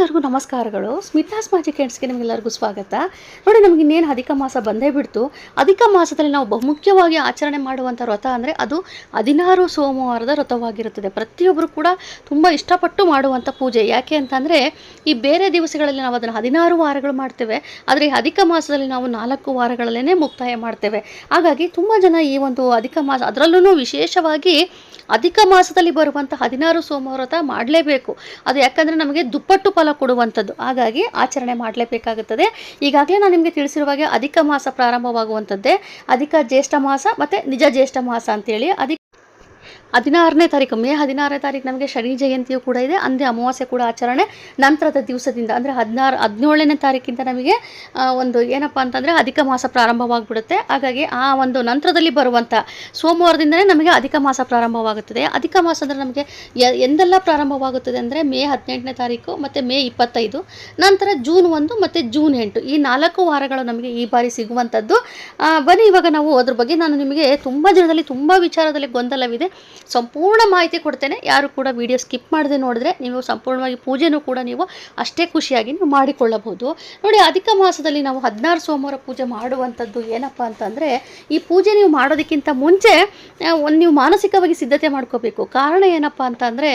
ಎಲ್ಲರಿಗೂ ನಮಸ್ಕಾರಗಳು. ಸ್ಮಿತಾಸ್ ಮ್ಯಾಜಿಕ್ ಹ್ಯಾಂಡ್ಸ್ಗೆ ನಿಮಗೆಲ್ಲರಿಗೂ ಸ್ವಾಗತ. ನೋಡಿ, ನಮಗೆ ಇನ್ನೇನು ಅಧಿಕ ಮಾಸ ಬಂದೇ ಬಿಡ್ತು. ಅಧಿಕ ಮಾಸದಲ್ಲಿ ನಾವು ಬಹುಮುಖ್ಯವಾಗಿ ಆಚರಣೆ ಮಾಡುವಂಥ ವ್ರತ ಅಂದರೆ ಅದು 16 ಸೋಮವಾರದ ವ್ರತವಾಗಿರುತ್ತದೆ. ಪ್ರತಿಯೊಬ್ಬರು ಕೂಡ ತುಂಬ ಇಷ್ಟಪಟ್ಟು ಮಾಡುವಂಥ ಪೂಜೆ. ಯಾಕೆ ಅಂತಂದರೆ ಈ ಬೇರೆ ದಿವಸಗಳಲ್ಲಿ ನಾವು ಅದನ್ನು 16 ವಾರಗಳು ಮಾಡ್ತೇವೆ, ಆದರೆ ಈ ಅಧಿಕ ಮಾಸದಲ್ಲಿ ನಾವು 4 ವಾರಗಳಲ್ಲೇ ಮುಕ್ತಾಯ ಮಾಡ್ತೇವೆ. ಹಾಗಾಗಿ ತುಂಬ ಜನ ಈ ಒಂದು ಅಧಿಕ ಮಾಸ, ಅದರಲ್ಲೂ ವಿಶೇಷವಾಗಿ ಅಧಿಕ ಮಾಸದಲ್ಲಿ ಬರುವಂಥ 16 ಸೋಮವಾರ ವ್ರತ ಮಾಡಲೇಬೇಕು. ಅದು ಯಾಕಂದರೆ ನಮಗೆ ದುಪ್ಪಟ್ಟು ಫಲ ಕೊಡುವಂಥದ್ದು. ಹಾಗಾಗಿ ಆಚರಣೆ ಮಾಡಲೇಬೇಕಾಗುತ್ತದೆ. ಈಗಾಗಲೇ ನಾನು ನಿಮಗೆ ತಿಳಿಸಿರುವಾಗೆ ಅಧಿಕ ಮಾಸ ಪ್ರಾರಂಭವಾಗುವಂಥದ್ದೇ ಅಧಿಕ ಜ್ಯೇಷ್ಠ ಮಾಸ ಮತ್ತು ನಿಜ ಜ್ಯೇಷ್ಠ ಮಾಸ ಅಂತೇಳಿ. 16ನೇ ತಾರೀಕು, ಮೇ 16ನೇ ತಾರೀಕು ನಮಗೆ ಶನಿ ಜಯಂತಿಯೂ ಕೂಡ ಇದೆ. ಅಂದೇ ಅಮಾವಾಸ್ಯೆ ಕೂಡ ಆಚರಣೆ ನಂತರದ ದಿವಸದಿಂದ, ಅಂದರೆ 17ನೇ ತಾರೀಕಿಂದ ನಮಗೆ ಒಂದು ಏನಪ್ಪ ಅಂತಂದರೆ ಅಧಿಕ ಮಾಸ ಪ್ರಾರಂಭವಾಗಿಬಿಡುತ್ತೆ. ಹಾಗಾಗಿ ಆ ಒಂದು ನಂತರದಲ್ಲಿ ಬರುವಂಥ ಸೋಮವಾರದಿಂದಲೇ ನಮಗೆ ಅಧಿಕ ಮಾಸ ಪ್ರಾರಂಭವಾಗುತ್ತದೆ. ಅಧಿಕ ಮಾಸ ಅಂದರೆ ನಮಗೆ ಎಂದೆಲ್ಲ ಪ್ರಾರಂಭವಾಗುತ್ತದೆ ಅಂದರೆ ಮೇ 18ನೇ ತಾರೀಕು ಮತ್ತು ಮೇ 25, ನಂತರ ಜೂನ್ 1 ಮತ್ತು ಜೂನ್ 8, ಈ 4 ವಾರಗಳು ನಮಗೆ ಈ ಬಾರಿ ಸಿಗುವಂಥದ್ದು. ಬನ್ನಿ, ಇವಾಗ ನಾವು ಅದ್ರ ಬಗ್ಗೆ ನಾನು ನಿಮಗೆ ತುಂಬ ಜನದಲ್ಲಿ ತುಂಬ ವಿಚಾರದಲ್ಲಿ ಗೊಂದಲವಿದೆ, ಸಂಪೂರ್ಣ ಮಾಹಿತಿ ಕೊಡ್ತೇನೆ. ಯಾರು ಕೂಡ ವಿಡಿಯೋ ಸ್ಕಿಪ್ ಮಾಡದೆ ನೋಡಿದ್ರೆ ನೀವು ಸಂಪೂರ್ಣವಾಗಿ ಪೂಜೆನೂ ಕೂಡ ನೀವು ಅಷ್ಟೇ ಖುಷಿಯಾಗಿ ನೀವು ಮಾಡಿಕೊಳ್ಳಬಹುದು. ನೋಡಿ, ಅಧಿಕ ಮಾಸದಲ್ಲಿ ನಾವು 16 ಸೋಮವಾರ ಪೂಜೆ ಮಾಡುವಂಥದ್ದು ಏನಪ್ಪ ಅಂತಂದರೆ, ಈ ಪೂಜೆ ನೀವು ಮಾಡೋದಕ್ಕಿಂತ ಮುಂಚೆ ನೀವು ಮಾನಸಿಕವಾಗಿ ಸಿದ್ಧತೆ ಮಾಡ್ಕೋಬೇಕು. ಕಾರಣ ಏನಪ್ಪ ಅಂತಂದರೆ,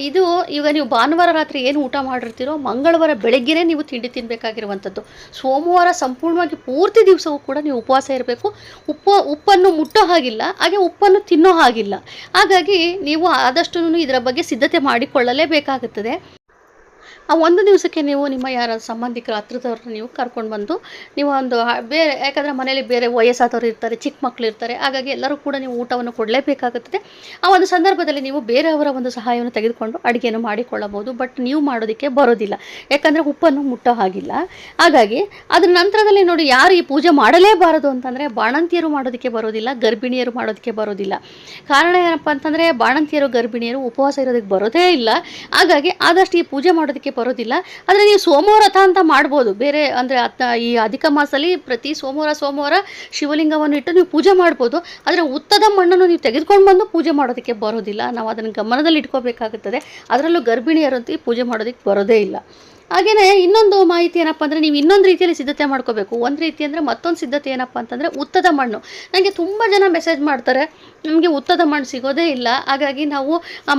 ಇದು ಈಗ ನೀವು ಭಾನುವಾರ ರಾತ್ರಿ ಏನು ಊಟ ಮಾಡಿರ್ತೀರೋ ಮಂಗಳವಾರ ಬೆಳಗ್ಗೆನೇ ನೀವು ತಿಂಡಿ ತಿನ್ನಬೇಕಾಗಿರುವಂಥದ್ದು. ಸೋಮವಾರ ಸಂಪೂರ್ಣವಾಗಿ ಪೂರ್ತಿ ದಿವಸವೂ ಕೂಡ ನೀವು ಉಪವಾಸ ಇರಬೇಕು. ಉಪ್ಪನ್ನು ಮುಟ್ಟೋ ಹಾಗಿಲ್ಲ, ಹಾಗೆ ಉಪ್ಪನ್ನು ತಿನ್ನೋ ಹಾಗಿಲ್ಲ. ಹಾಗಾಗಿ ನೀವು ಆದಷ್ಟು ಇದರ ಬಗ್ಗೆ ಸಿದ್ಧತೆ ಮಾಡಿಕೊಳ್ಳಲೇಬೇಕಾಗುತ್ತದೆ. ಆ ಒಂದು ದಿವಸಕ್ಕೆ ನೀವು ನಿಮ್ಮ ಯಾರ ಸಂಬಂಧಿಕರು ಹತ್ರದವ್ರನ್ನ ನೀವು ಕರ್ಕೊಂಡು ಬಂದು ನೀವು ಒಂದು ಬೇರೆ, ಯಾಕಂದರೆ ಮನೇಲಿ ಬೇರೆ ವಯಸ್ಸಾದವರು ಇರ್ತಾರೆ, ಚಿಕ್ಕ ಮಕ್ಕಳು ಇರ್ತಾರೆ, ಹಾಗಾಗಿ ಎಲ್ಲರೂ ಕೂಡ ನೀವು ಊಟವನ್ನು ಕೊಡಲೇಬೇಕಾಗುತ್ತದೆ. ಆ ಒಂದು ಸಂದರ್ಭದಲ್ಲಿ ನೀವು ಬೇರೆಯವರ ಒಂದು ಸಹಾಯವನ್ನು ತೆಗೆದುಕೊಂಡು ಅಡುಗೆಯನ್ನು ಮಾಡಿಕೊಳ್ಳಬಹುದು. ಬಟ್ ನೀವು ಮಾಡೋದಕ್ಕೆ ಬರೋದಿಲ್ಲ, ಯಾಕಂದರೆ ಉಪ್ಪನ್ನು ಮುಟ್ಟೋ ಹಾಗಿಲ್ಲ. ಹಾಗಾಗಿ ಅದರ ನಂತರದಲ್ಲಿ ನೋಡಿ, ಯಾರು ಈ ಪೂಜೆ ಮಾಡಲೇಬಾರದು ಅಂತಂದರೆ ಬಾಣಂತಿಯರು ಮಾಡೋದಕ್ಕೆ ಬರೋದಿಲ್ಲ, ಗರ್ಭಿಣಿಯರು ಮಾಡೋದಕ್ಕೆ ಬರೋದಿಲ್ಲ. ಕಾರಣ ಏನಪ್ಪ ಅಂತಂದರೆ, ಬಾಣಂತಿಯರು ಗರ್ಭಿಣಿಯರು ಉಪವಾಸ ಇರೋದಕ್ಕೆ ಬರೋದೇ ಇಲ್ಲ. ಹಾಗಾಗಿ ಆದಷ್ಟು ಈ ಪೂಜೆ ಮಾಡೋದಕ್ಕೆ ಬರೋದಿಲ್ಲ. ಆದರೆ ನೀವು ಸೋಮವಾರ ವ್ರತ ಅಂತ ಮಾಡ್ಬೋದು. ಬೇರೆ ಅಂದರೆ ಈ ಅಧಿಕ ಮಾಸದಲ್ಲಿ ಪ್ರತಿ ಸೋಮವಾರ ಶಿವಲಿಂಗವನ್ನು ಇಟ್ಟು ನೀವು ಪೂಜೆ ಮಾಡ್ಬೋದು. ಆದರೆ ಉತ್ತದ ಮಣ್ಣನ್ನು ನೀವು ತೆಗೆದುಕೊಂಡು ಬಂದು ಪೂಜೆ ಮಾಡೋದಕ್ಕೆ ಬರೋದಿಲ್ಲ. ನಾವು ಅದನ್ನು ಗಮನದಲ್ಲಿ ಇಟ್ಕೋಬೇಕಾಗುತ್ತದೆ. ಅದರಲ್ಲೂ ಗರ್ಭಿಣಿಯರಂತೂ ಈ ಪೂಜೆ ಮಾಡೋದಕ್ಕೆ ಬರೋದೇ ಇಲ್ಲ. ಹಾಗೆಯೇ ಇನ್ನೊಂದು ಮಾಹಿತಿ ಏನಪ್ಪ ಅಂದರೆ, ನೀವು ಇನ್ನೊಂದು ರೀತಿಯಲ್ಲಿ ಸಿದ್ಧತೆ ಮಾಡ್ಕೋಬೇಕು. ಒಂದು ರೀತಿ ಅಂದರೆ ಮತ್ತೊಂದು ಸಿದ್ಧತೆ ಏನಪ್ಪ ಅಂತಂದರೆ ಉತ್ತದ ಮಣ್ಣು. ನನಗೆ ತುಂಬ ಜನ ಮೆಸೇಜ್ ಮಾಡ್ತಾರೆ, ನಮಗೆ ಉತ್ತದ ಮಣ್ಣು ಸಿಗೋದೇ ಇಲ್ಲ, ಹಾಗಾಗಿ ನಾವು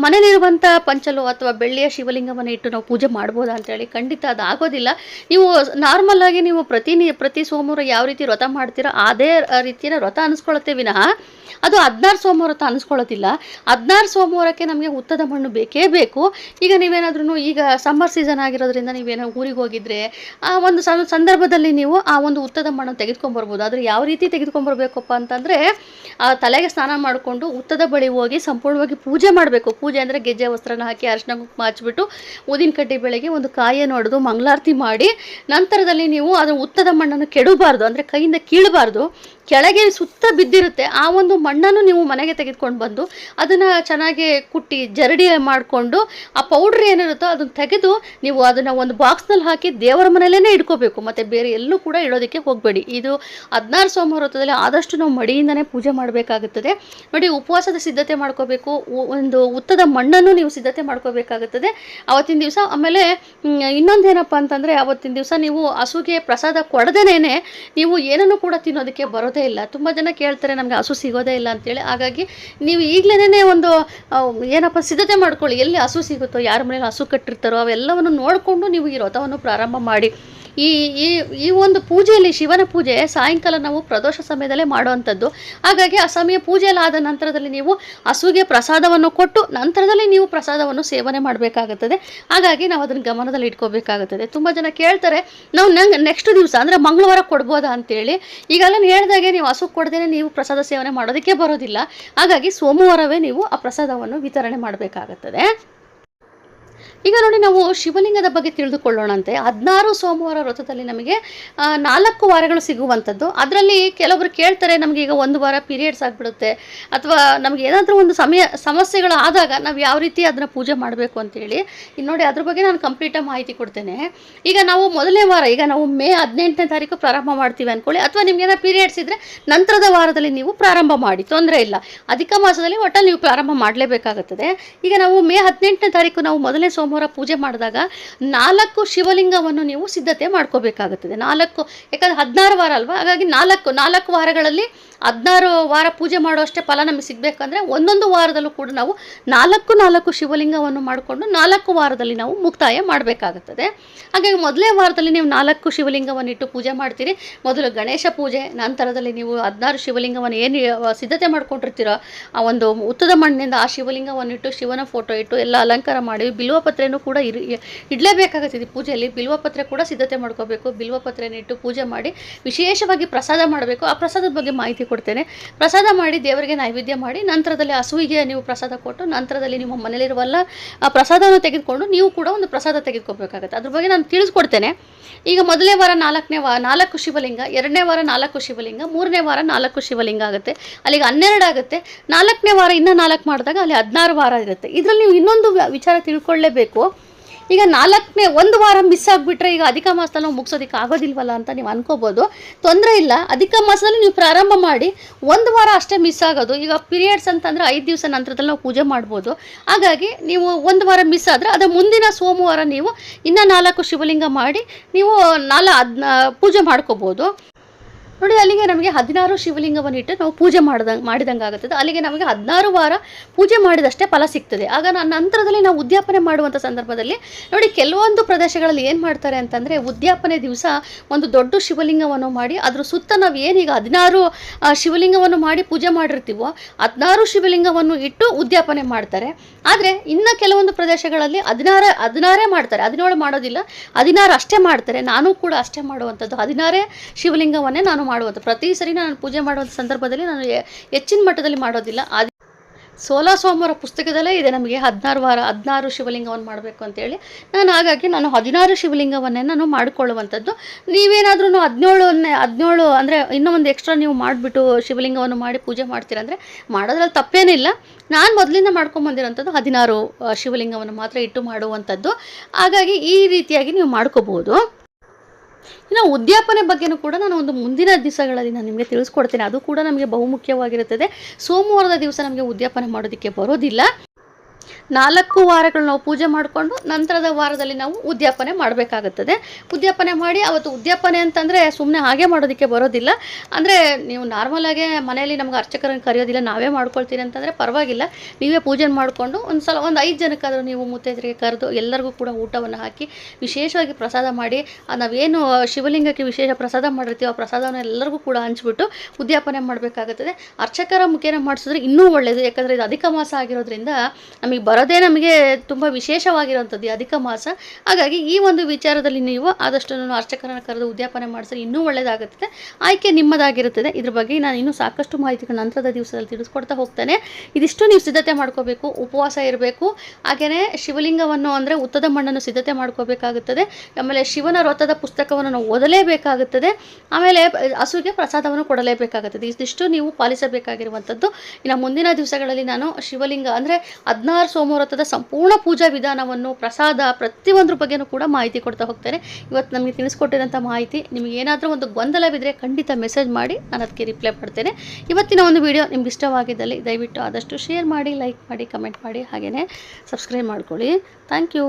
ಮನೇಲಿರುವಂಥ ಪಂಚಲು ಅಥವಾ ಬೆಳ್ಳಿಯ ಶಿವಲಿಂಗವನ್ನು ಇಟ್ಟು ನಾವು ಪೂಜೆ ಮಾಡ್ಬೋದಾ ಅಂತೇಳಿ. ಖಂಡಿತ ಅದು ಆಗೋದಿಲ್ಲ. ನೀವು ನಾರ್ಮಲಾಗಿ ನೀವು ಪ್ರತಿ ಸೋಮವಾರ ಯಾವ ರೀತಿ ವ್ರತ ಮಾಡ್ತೀರೋ ಅದೇ ರೀತಿಯ ವ್ರತ ಅನಿಸ್ಕೊಳ್ಳುತ್ತೆ ವಿನಃ ಅದು 16 ಸೋಮವಾರ ವ್ರತ ಅನಿಸ್ಕೊಳ್ಳೋದಿಲ್ಲ. 16 ಸೋಮವಾರಕ್ಕೆ ನಮಗೆ ಉತ್ತದ ಮಣ್ಣು ಬೇಕೇ ಬೇಕು. ಈಗ ನೀವೇನಾದ್ರೂ ಈಗ ಸಮ್ಮರ್ ಸೀಸನ್ ಆಗಿರೋದ್ರಿಂದ ನೀವೇನೋ ಊರಿಗೆ ಹೋಗಿದ್ರೆ ಆ ಒಂದು ಸಂದರ್ಭದಲ್ಲಿ ನೀವು ಆ ಒಂದು ಉತ್ತದ ಮಣ್ಣು ತೆಗೆದುಕೊಂಬರ್ಬೋದು. ಆದರೆ ಯಾವ ರೀತಿ ತೆಗೆದುಕೊಂಬರ್ಬೇಕಪ್ಪ ಅಂತಂದರೆ, ತಲೆಗೆ ಸ್ನಾನ ಮಾಡಿಕೊಂಡು ಉತ್ತದ ಬಳಿ ಹೋಗಿ ಸಂಪೂರ್ಣವಾಗಿ ಪೂಜೆ ಮಾಡಬೇಕು. ಪೂಜೆ ಅಂದರೆ ಗೆಜ್ಜೆ ವಸ್ತ್ರನ ಹಾಕಿ ಅರಿಶಿನ ಕುಂಕುಮ ಹಚ್ಬಿಟ್ಟು ಊದಿನ ಕಡ್ಡಿ ಬೆಳಗ್ಗೆ ಒಂದು ಕಾಯನ್ನು ಹೊಡೆದು ಮಂಗಳಾರತಿ ಮಾಡಿ ನಂತರದಲ್ಲಿ ನೀವು ಅದು ಉತ್ತದ ಮಣ್ಣನ್ನು ಕೆಡಬಾರ್ದು, ಅಂದರೆ ಕೈಯಿಂದ ಕೀಳಬಾರ್ದು. ಕೆಳಗೆ ಸುತ್ತ ಬಿದ್ದಿರುತ್ತೆ ಆ ಒಂದು ಮಣ್ಣನ್ನು ನೀವು ಮನೆಗೆ ತೆಗೆದುಕೊಂಡು ಬಂದು ಅದನ್ನು ಚೆನ್ನಾಗಿ ಕುಟ್ಟಿ ಜರಡಿ ಮಾಡಿಕೊಂಡು ಆ ಪೌಡ್ರ್ ಏನಿರುತ್ತೋ ಅದನ್ನು ತೆಗೆದು ನೀವು ಅದನ್ನು ಒಂದು ಬಾಕ್ಸ್ನಲ್ಲಿ ಹಾಕಿ ದೇವರ ಮನೆಯಲ್ಲೇ ಇಟ್ಕೋಬೇಕು. ಮತ್ತು ಬೇರೆ ಎಲ್ಲೂ ಕೂಡ ಇಡೋದಕ್ಕೆ ಹೋಗಬೇಡಿ. ಇದು 16 ಸೋಮವಾರ ವ್ರತದಲ್ಲಿ ಆದಷ್ಟು ನಾವು ಮಡಿಯಿಂದನೇ ಪೂಜೆ ಮಾಡಬೇಕಾಗುತ್ತದೆ. ನೋಡಿ, ಉಪವಾಸದ ಸಿದ್ಧತೆ ಮಾಡ್ಕೋಬೇಕು, ಒಂದು ಉತ್ತದ ಮಣ್ಣನ್ನು ನೀವು ಸಿದ್ಧತೆ ಮಾಡ್ಕೋಬೇಕಾಗುತ್ತದೆ ಆವತ್ತಿನ ದಿವಸ. ಆಮೇಲೆ ಇನ್ನೊಂದೇನಪ್ಪ ಅಂತಂದರೆ, ಆವತ್ತಿನ ದಿವಸ ನೀವು ಹಸುಗೆ ಪ್ರಸಾದ ಕೊಡದೇನೆ ನೀವು ಏನನ್ನು ಕೂಡ ತಿನ್ನೋದಕ್ಕೆ ಬರೋದೇ ಇಲ್ಲ. ತುಂಬ ಜನ ಕೇಳ್ತಾರೆ, ನಮಗೆ ಹಸು ಸಿಗೋದೇ ಇಲ್ಲ ಅಂತೇಳಿ. ಹಾಗಾಗಿ ನೀವು ಈಗಲೇ ಒಂದು ಏನಪ್ಪ ಸಿದ್ಧತೆ ಮಾಡ್ಕೊಳ್ಳಿ. ಎಲ್ಲಿ ಹಸು ಸಿಗುತ್ತೋ, ಯಾರ ಮನೇಲಿ ಹಸು ಕಟ್ಟಿರ್ತಾರೋ ಅವೆಲ್ಲವನ್ನು ನೋಡಿಕೊಂಡು ನೀವು ಈ ವ್ರತವನ್ನು ಪ್ರಾರಂಭ ಮಾಡಿ. ಈ ಈ ಈ ಒಂದು ಪೂಜೆಯಲ್ಲಿ, ಶಿವನ ಪೂಜೆ ಸಾಯಂಕಾಲ ನಾವು ಪ್ರದೋಷ ಸಮಯದಲ್ಲೇ ಮಾಡುವಂಥದ್ದು. ಹಾಗಾಗಿ ಆ ಸಮಯ ಪೂಜೆಯಲ್ಲಿ ಆದ ನಂತರದಲ್ಲಿ ನೀವು ಹಸುಗೆ ಪ್ರಸಾದವನ್ನು ಕೊಟ್ಟು ನಂತರದಲ್ಲಿ ನೀವು ಪ್ರಸಾದವನ್ನು ಸೇವನೆ ಮಾಡಬೇಕಾಗುತ್ತದೆ. ಹಾಗಾಗಿ ನಾವು ಅದನ್ನು ಗಮನದಲ್ಲಿ ಇಟ್ಕೋಬೇಕಾಗುತ್ತದೆ. ತುಂಬ ಜನ ಕೇಳ್ತಾರೆ, ನಾವು ನೆಕ್ಸ್ಟ್ ದಿವಸ ಅಂದರೆ ಮಂಗಳವಾರ ಕೊಡ್ಬೋದಾ ಅಂತೇಳಿ. ಈಗಾಗಲೇ ಹೇಳಿದಾಗೆ ನೀವು ಹಸು ಕೊಡದೇನೆ ನೀವು ಪ್ರಸಾದ ಸೇವನೆ ಮಾಡೋದಕ್ಕೆ ಬರೋದಿಲ್ಲ. ಹಾಗಾಗಿ ಸೋಮವಾರವೇ ನೀವು ಆ ಪ್ರಸಾದವನ್ನು ವಿತರಣೆ ಮಾಡಬೇಕಾಗುತ್ತದೆ. ಈಗ ನೋಡಿ, ನಾವು ಶಿವಲಿಂಗದ ಬಗ್ಗೆ ತಿಳಿದುಕೊಳ್ಳೋಣಂತೆ. 16 ಸೋಮವಾರ ವ್ರತದಲ್ಲಿ ನಮಗೆ 4 ವಾರಗಳು ಸಿಗುವಂಥದ್ದು. ಅದರಲ್ಲಿ ಕೆಲವರು ಕೇಳ್ತಾರೆ, ನಮಗೆ ಈಗ 1 ವಾರ ಪೀರಿಯಡ್ಸ್ ಆಗಿಬಿಡುತ್ತೆ, ಅಥವಾ ನಮಗೆ ಏನಾದರೂ ಒಂದು ಸಮಸ್ಯೆಗಳು ಆದಾಗ ನಾವು ಯಾವ ರೀತಿ ಅದನ್ನು ಪೂಜೆ ಮಾಡಬೇಕು ಅಂತೇಳಿ. ಇನ್ನು ನೋಡಿ, ಅದ್ರ ಬಗ್ಗೆ ನಾನು ಕಂಪ್ಲೀಟಾಗಿ ಮಾಹಿತಿ ಕೊಡ್ತೇನೆ. ಈಗ ನಾವು ಮೊದಲನೇ ವಾರ, ಈಗ ನಾವು ಮೇ 18ನೇ ತಾರೀಕು ಪ್ರಾರಂಭ ಮಾಡ್ತೀವಿ ಅಂದ್ಕೊಳ್ಳಿ, ಅಥವಾ ನಿಮ್ಗೆ ಏನಾದ್ರು ಪೀರಿಯಡ್ಸ್ ಇದ್ದರೆ ನಂತರದ ವಾರದಲ್ಲಿ ನೀವು ಪ್ರಾರಂಭ ಮಾಡಿ, ತೊಂದರೆ ಇಲ್ಲ. ಅಧಿಕ ಮಾಸದಲ್ಲಿ ಒಟ್ಟಲ್ಲಿ ನೀವು ಪ್ರಾರಂಭ ಮಾಡಲೇಬೇಕಾಗುತ್ತದೆ. ಈಗ ನಾವು ಮೇ 18ನೇ ತಾರೀಕು ನಾವು ಮೊದಲನೇ ಸೋಮವಾರ ಸೋಮವಾರ ಪೂಜೆ ಮಾಡಿದಾಗ 4 ಶಿವಲಿಂಗವನ್ನು ನೀವು ಸಿದ್ಧತೆ ಮಾಡ್ಕೋಬೇಕಾಗುತ್ತದೆ. 4 ಯಾಕಂದರೆ 16 ವಾರ ಅಲ್ವಾ, ಹಾಗಾಗಿ 4 ವಾರಗಳಲ್ಲಿ 16 ವಾರ ಪೂಜೆ ಮಾಡುವಷ್ಟೇ ಫಲ ನಮಗೆ ಸಿಗಬೇಕಂದ್ರೆ ಒಂದೊಂದು ವಾರದಲ್ಲೂ ಕೂಡ ನಾವು 4 ಶಿವಲಿಂಗವನ್ನು ಮಾಡಿಕೊಂಡು 4 ವಾರದಲ್ಲಿ ನಾವು ಮುಕ್ತಾಯ ಮಾಡಬೇಕಾಗುತ್ತದೆ. ಹಾಗಾಗಿ ಮೊದಲೇ ವಾರದಲ್ಲಿ ನೀವು 4 ಶಿವಲಿಂಗವನ್ನು ಇಟ್ಟು ಪೂಜೆ ಮಾಡ್ತೀರಿ. ಮೊದಲು ಗಣೇಶ ಪೂಜೆ, ನಂತರದಲ್ಲಿ ನೀವು 16 ಶಿವಲಿಂಗವನ್ನು ಏನು ಸಿದ್ಧತೆ ಮಾಡ್ಕೊಂಡಿರ್ತೀರೋ ಆ ಒಂದು ಉತ್ತದ ಮಣ್ಣಿನಿಂದ ಆ ಶಿವಲಿಂಗವನ್ನು ಇಟ್ಟು ಶಿವನ ಫೋಟೋ ಇಟ್ಟು ಎಲ್ಲ ಅಲಂಕಾರ ಮಾಡಿ ಬಿಲ್ವಪತ್ರೆನೂ ಕೂಡ ಇಡಲೇಬೇಕಾಗುತ್ತದೆ. ಪೂಜೆಯಲ್ಲಿ ಬಿಲ್ವಪತ್ರೆ ಕೂಡ ಸಿದ್ಧತೆ ಮಾಡ್ಕೋಬೇಕು. ಬಿಲ್ವಪತ್ರೆನ ಇಟ್ಟು ಪೂಜೆ ಮಾಡಿ ವಿಶೇಷವಾಗಿ ಪ್ರಸಾದ ಮಾಡಬೇಕು. ಆ ಪ್ರಸಾದದ ಬಗ್ಗೆ ಮಾಹಿತಿ ಕೊಡ್ತೇನೆ. ಪ್ರಸಾದ ಮಾಡಿ ದೇವರಿಗೆ ನೈವೇದ್ಯ ಮಾಡಿ ನಂತರದಲ್ಲಿ ಹಸುವಿಗೆ ನೀವು ಪ್ರಸಾದ ಕೊಟ್ಟು ನಂತರದಲ್ಲಿ ನಿಮ್ಮ ಮನೇಲಿರುವಲ್ಲ ಆ ಪ್ರಸಾದವನ್ನು ತೆಗೆದುಕೊಂಡು ನೀವು ಕೂಡ ಒಂದು ಪ್ರಸಾದ ತೆಗೆದುಕೋಬೇಕಾಗುತ್ತೆ. ಅದ್ರ ಬಗ್ಗೆ ನಾನು ತಿಳಿಸ್ಕೊಡ್ತೇನೆ. ಈಗ ಮೊದಲನೇ ವಾರ 4 ಶಿವಲಿಂಗ, 2ನೇ ವಾರ 4 ಶಿವಲಿಂಗ, 3ನೇ ವಾರ 4 ಶಿವಲಿಂಗ ಆಗುತ್ತೆ. ಅಲ್ಲಿಗೆ 12 ಆಗುತ್ತೆ. 4ನೇ ವಾರ ಇನ್ನೂ 4 ಮಾಡಿದಾಗ ಅಲ್ಲಿ 16 ವಾರ ಇರುತ್ತೆ. ಇದರಲ್ಲಿ ನೀವು ಇನ್ನೊಂದು ವಿಚಾರ ತಿಳ್ಕೊಳ್ಳೇಬೇಕು. ಈಗ 4ನೇ ಒಂದು ವಾರ ಮಿಸ್ ಆಗಿಬಿಟ್ರೆ ಈಗ ಅಧಿಕ ಮಾಸದಲ್ಲಿ ನಾವು ಮುಗಿಸೋದಕ್ಕೆ ಆಗೋದಿಲ್ವಲ್ಲ ಅಂತ ನೀವು ಅನ್ಕೋಬೋದು. ತೊಂದರೆ ಇಲ್ಲ. ಅಧಿಕ ಮಾಸದಲ್ಲಿ ನೀವು ಪ್ರಾರಂಭ ಮಾಡಿ ಒಂದು ವಾರ ಅಷ್ಟೇ ಮಿಸ್ ಆಗೋದು. ಈಗ ಪೀರಿಯಡ್ಸ್ ಅಂತಂದರೆ 5 ದಿವಸ ನಂತರದಲ್ಲಿ ನಾವು ಪೂಜೆ ಮಾಡ್ಬೋದು. ಹಾಗಾಗಿ ನೀವು ಒಂದು ವಾರ ಮಿಸ್ ಆದರೆ ಅದರ ಮುಂದಿನ ಸೋಮವಾರ ನೀವು ಇನ್ನೂ 4 ಶಿವಲಿಂಗ ಮಾಡಿ ನೀವು ಪೂಜೆ ಮಾಡ್ಕೋಬೋದು. ನೋಡಿ, ಅಲ್ಲಿಗೆ ನಮಗೆ 16 ಶಿವಲಿಂಗವನ್ನು ಇಟ್ಟು ನಾವು ಪೂಜೆ ಮಾಡಿದಂಗೆ ಆಗುತ್ತದೆ. ಅಲ್ಲಿಗೆ ನಮಗೆ 16 ವಾರ ಪೂಜೆ ಮಾಡಿದಷ್ಟೇ ಫಲ ಸಿಗ್ತದೆ. ಆಗ ನಂತರದಲ್ಲಿ ನಾವು ಉದ್ಯಾಪನೆ ಮಾಡುವಂಥ ಸಂದರ್ಭದಲ್ಲಿ ನೋಡಿ, ಕೆಲವೊಂದು ಪ್ರದೇಶಗಳಲ್ಲಿ ಏನು ಮಾಡ್ತಾರೆ ಅಂತಂದರೆ ಉದ್ಯಾಪನೆ ದಿವಸ ಒಂದು ದೊಡ್ಡ ಶಿವಲಿಂಗವನ್ನು ಮಾಡಿ ಅದ್ರ ಸುತ್ತ ನಾವು ಏನೀಗ 16 ಶಿವಲಿಂಗವನ್ನು ಮಾಡಿ ಪೂಜೆ ಮಾಡಿರ್ತೀವೋ 16 ಶಿವಲಿಂಗವನ್ನು ಇಟ್ಟು ಉದ್ಯಾಪನೆ ಮಾಡ್ತಾರೆ. ಆದರೆ ಇನ್ನು ಕೆಲವೊಂದು ಪ್ರದೇಶಗಳಲ್ಲಿ 16 ಮಾಡ್ತಾರೆ, 17 ಮಾಡೋದಿಲ್ಲ, 16 ಅಷ್ಟೇ ಮಾಡ್ತಾರೆ. ನಾನು ಕೂಡ ಅಷ್ಟೇ ಮಾಡುವಂಥದ್ದು. 16 ಶಿವಲಿಂಗವನ್ನೇ ನಾನು ಮಾಡುವಂಥ ಪ್ರತಿ ಸರಿ ನಾನು ಪೂಜೆ ಮಾಡುವಂಥ ಸಂದರ್ಭದಲ್ಲಿ ನಾನು ಹೆಚ್ಚಿನ ಮಟ್ಟದಲ್ಲಿ ಮಾಡೋದಿಲ್ಲ. 16 ಸೋಮವಾರ ಪುಸ್ತಕದಲ್ಲೇ ಇದೆ ನಮಗೆ 16 ಶಿವಲಿಂಗವನ್ನು ಮಾಡಬೇಕು ಅಂತೇಳಿ. ಹಾಗಾಗಿ ನಾನು 16 ಶಿವಲಿಂಗವನ್ನೇ ನಾನು ಮಾಡಿಕೊಳ್ಳುವಂಥದ್ದು. ನೀವೇನಾದ್ರೂ 17 ಅಂದರೆ ಇನ್ನೂ ಒಂದು ಎಕ್ಸ್ಟ್ರಾ ನೀವು ಮಾಡಿಬಿಟ್ಟು ಶಿವಲಿಂಗವನ್ನು ಮಾಡಿ ಪೂಜೆ ಮಾಡ್ತೀರಂದರೆ ಮಾಡೋದ್ರಲ್ಲಿ ತಪ್ಪೇನಿಲ್ಲ. ನಾನು ಮೊದಲಿಂದ ಮಾಡ್ಕೊಂಬಂದಿರೋಂಥದ್ದು 16 ಶಿವಲಿಂಗವನ್ನು ಮಾತ್ರ ಇಟ್ಟು ಮಾಡುವಂಥದ್ದು. ಹಾಗಾಗಿ ಈ ರೀತಿಯಾಗಿ ನೀವು ಮಾಡ್ಕೋಬೋದು. ಇನ್ನು ಉದ್ಯಾಪನೆ ಬಗ್ಗೆನೂ ಕೂಡ ನಾನು ಒಂದು ಮುಂದಿನ ದಿವಸಗಳಲ್ಲಿ ನಾನು ನಿಮಗೆ ತಿಳಿಸ್ಕೊಡ್ತೇನೆ. ಅದು ಕೂಡ ನಮಗೆ ಬಹುಮುಖ್ಯವಾಗಿರುತ್ತದೆ. ಸೋಮವಾರದ ದಿವಸ ನಮಗೆ ಉದ್ಯಾಪನೆ ಮಾಡೋದಕ್ಕೆ ಬರೋದಿಲ್ಲ. 4 ವಾರಗಳು ನಾವು ಪೂಜೆ ಮಾಡಿಕೊಂಡು ನಂತರದ ವಾರದಲ್ಲಿ ನಾವು ಉದ್ಯಾಪನೆ ಮಾಡಬೇಕಾಗುತ್ತದೆ. ಉದ್ಯಾಪನೆ ಮಾಡಿ ಅವತ್ತು ಉದ್ಯಾಪನೆ ಅಂತಂದರೆ ಸುಮ್ಮನೆ ಹಾಗೆ ಮಾಡೋದಕ್ಕೆ ಬರೋದಿಲ್ಲ. ಅಂದರೆ ನೀವು ನಾರ್ಮಲಾಗೆ ಮನೆಯಲ್ಲಿ ನಮ್ಗೆ ಅರ್ಚಕರನ್ನು ಕರೆಯೋದಿಲ್ಲ, ನಾವೇ ಮಾಡ್ಕೊಳ್ತೀರಿ ಅಂತಂದರೆ ಪರವಾಗಿಲ್ಲ. ನೀವೇ ಪೂಜೆ ಮಾಡಿಕೊಂಡು ಒಂದು 5 ಜನಕ್ಕಾದರೂ ನೀವು ಮುತ್ತೈದರಿಗೆ ಕರೆದು ಎಲ್ಲರಿಗೂ ಕೂಡ ಊಟವನ್ನು ಹಾಕಿ ವಿಶೇಷವಾಗಿ ಪ್ರಸಾದ ಮಾಡಿ ನಾವೇನು ಶಿವಲಿಂಗಕ್ಕೆ ವಿಶೇಷ ಪ್ರಸಾದ ಮಾಡಿರ್ತೀವಿ ಆ ಪ್ರಸಾದವನ್ನು ಎಲ್ಲರಿಗೂ ಕೂಡ ಹಂಚ್ಬಿಟ್ಟು ಉದ್ಯಾಪನೆ ಮಾಡಬೇಕಾಗುತ್ತದೆ. ಅರ್ಚಕರ ಮುಖೇನ ಮಾಡಿಸಿದ್ರೆ ಇನ್ನೂ ಒಳ್ಳೆಯದು. ಯಾಕಂದರೆ ಇದು ಅಧಿಕ ಮಾಸ ಆಗಿರೋದ್ರಿಂದ ನಮಗೆ ತುಂಬ ವಿಶೇಷವಾಗಿರುವಂಥದ್ದು ಈ ಅಧಿಕ ಮಾಸ. ಹಾಗಾಗಿ ಈ ಒಂದು ವಿಚಾರದಲ್ಲಿ ನೀವು ಆದಷ್ಟು ಅರ್ಚಕರನ್ನು ಕರೆದು ಉದ್ಯಾಪನೆ ಮಾಡಿಸಿದ್ರೆ ಇನ್ನೂ ಒಳ್ಳೆಯದಾಗುತ್ತದೆ. ಆಯ್ಕೆ ನಿಮ್ಮದಾಗಿರುತ್ತದೆ. ಇದ್ರ ಬಗ್ಗೆ ನಾನು ಇನ್ನೂ ಸಾಕಷ್ಟು ಮಾಹಿತಿಗಳು ನಂತರದ ದಿವಸದಲ್ಲಿ ತಿಳಿಸ್ಕೊಡ್ತಾ ಹೋಗ್ತಾನೆ. ಇದಿಷ್ಟು ನೀವು ಸಿದ್ಧತೆ ಮಾಡ್ಕೋಬೇಕು. ಉಪವಾಸ ಇರಬೇಕು. ಹಾಗೆಯೇ ಶಿವಲಿಂಗವನ್ನು ಅಂದರೆ ಉತ್ತದ ಮಣ್ಣನ್ನು ಸಿದ್ಧತೆ ಮಾಡ್ಕೋಬೇಕಾಗುತ್ತದೆ. ಆಮೇಲೆ ಶಿವನ ವ್ರತದ ಪುಸ್ತಕವನ್ನು ನಾವು ಓದಲೇಬೇಕಾಗುತ್ತದೆ. ಆಮೇಲೆ ಹಸುವಿಗೆ ಪ್ರಸಾದವನ್ನು ಕೊಡಲೇಬೇಕಾಗುತ್ತದೆ. ಇದಿಷ್ಟು ನೀವು ಪಾಲಿಸಬೇಕಾಗಿರುವಂಥದ್ದು. ಇನ್ನು ಮುಂದಿನ ದಿವಸಗಳಲ್ಲಿ ನಾನು ಶಿವಲಿಂಗ ಅಂದರೆ 16 ಸೋಮವಾರದ ಸಂಪೂರ್ಣ ಪೂಜಾ ವಿಧಾನವನ್ನು, ಪ್ರಸಾದ, ಪ್ರತಿಯೊಂದ್ರ ಬಗ್ಗೆನೂ ಕೂಡ ಮಾಹಿತಿ ಕೊಡ್ತಾ ಹೋಗ್ತೇನೆ. ಇವತ್ತು ನಮಗೆ ತಿಳಿಸ್ಕೊಟ್ಟಿರೋಂಥ ಮಾಹಿತಿ ನಿಮಗೆ ಏನಾದರೂ ಒಂದು ಗೊಂದಲವಿದ್ದರೆ ಖಂಡಿತ ಮೆಸೇಜ್ ಮಾಡಿ, ನಾನು ಅದಕ್ಕೆ ರಿಪ್ಲೈ ಮಾಡ್ತೇನೆ. ಇವತ್ತಿನ ಒಂದು ವಿಡಿಯೋ ನಿಮ್ಗೆ ಇಷ್ಟವಾಗಿದ್ದಲ್ಲಿ ದಯವಿಟ್ಟು ಆದಷ್ಟು ಶೇರ್ ಮಾಡಿ, ಲೈಕ್ ಮಾಡಿ, ಕಮೆಂಟ್ ಮಾಡಿ, ಹಾಗೆಯೇ ಸಬ್ಸ್ಕ್ರೈಬ್ ಮಾಡ್ಕೊಳ್ಳಿ. Thank you.